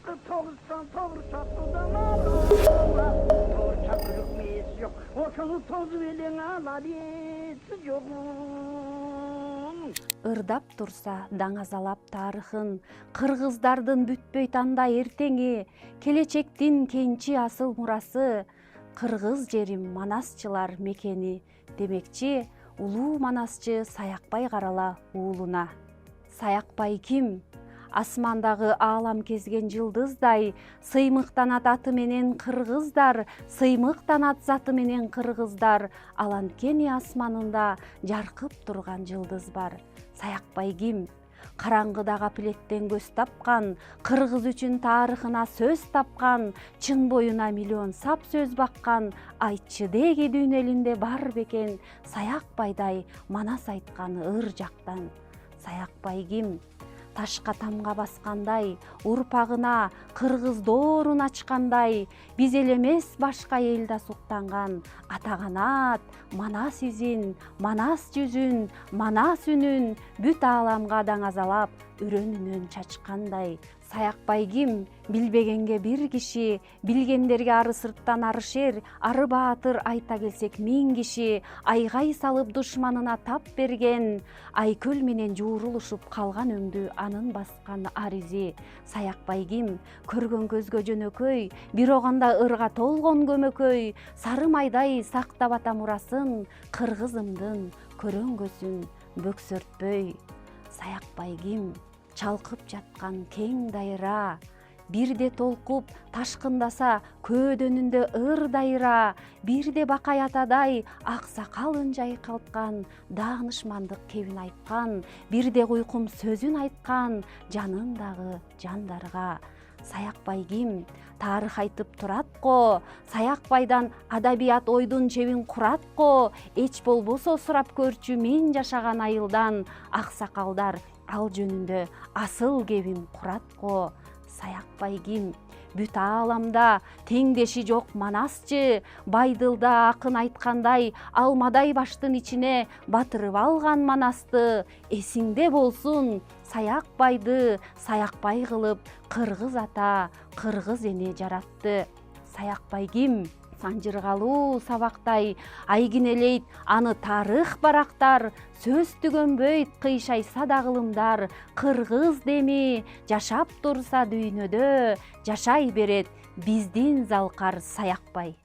Toğuzsan toğursatlıdan Toğursa kırıkmayız yok. Oşunu toz velin aladiyeti yok. Ырдап турса даңазалап тарыхын, кыргыздардын бүтпөй тандай эртеңи, келечектин кенчи асыл мурасы, кыргыз жерим манасчылар мекени, демекчи улуу манасчы Саякбай карала уулуна. Саякбай ким? Асмандагы аалам кезген жылдыздай, сыймыктанат аты менен кыргыздар, сыймыктанат заты менен кыргыздар, ал анткени асманында жаркып турган жылдыз бар. Саякбай ким? Караңгыда капилеттен көз тапкан, кыргыз үчүн тарыхына сөз тапкан, чын боюна миллион сап сөз баккан, айтчы деги дүйнө элинде бар бекен, Саякбайдай манас айткан ыр жактан. Саякбай ким? Ташка тамга баскандай, урпагына кыргыз доорун ачкандай, биз эл эмес башка эл да суктанган, атаганат, манас изин, манас жүзүн, манас үнүн бүт ааламга даңазалап, үрөнүнөн чачкандай. Саякбай ким? Билбегенге бир киши, билгендерге ары сырттан ары шер, ары баатыр айта келсек 1000 киши, айгай салып душманына тап берген, айкөл менен жуурулушуп калган өңдү анын баскан ар изи. Саякбай ким? Көргөн көзгө жөнөкөй, бир оганда ырга толгон көмөкөй, сары майдай сактап ата мурасын, кыргызымдын көрөңгөсүн бөксөртпөй. Саякбай ким? Чалкып жаткан кең дайра, бирде толкуп ташкындаса көөдөнүндө ыр дайра, бирде бакай атадай ак сакалын жайкалткан, даанышмандык кебин айткан, бирде куйкум сөзүн айткан, жанындагы жандарга. Саякбай ким? Тарых айтып турат го, Саякбайдан адабият ойдун чебин курат го, эч болбосо сурап көрчү мен жашаган айылдан, аксакалдар ал жөнүндө асыл кебин курат го. Саякбай ким? Бүт ааламда теңдеши жок манасчы, Байдылда акын айткандай, алмадай баштын ичине батырып алган манасты, эсиңде болсун, Саякбайды Саякбай кылып кыргыз ата, кыргыз эне жаратты. Саякбай ким? Санжыргалуу сабактай айгинелейт аны тарых барактар, сөз түгөнбөйт кыйшайса да кылымдар, кыргыз деми жашап турса дүйнөдө, жашай берет биздин залкар Саякбай.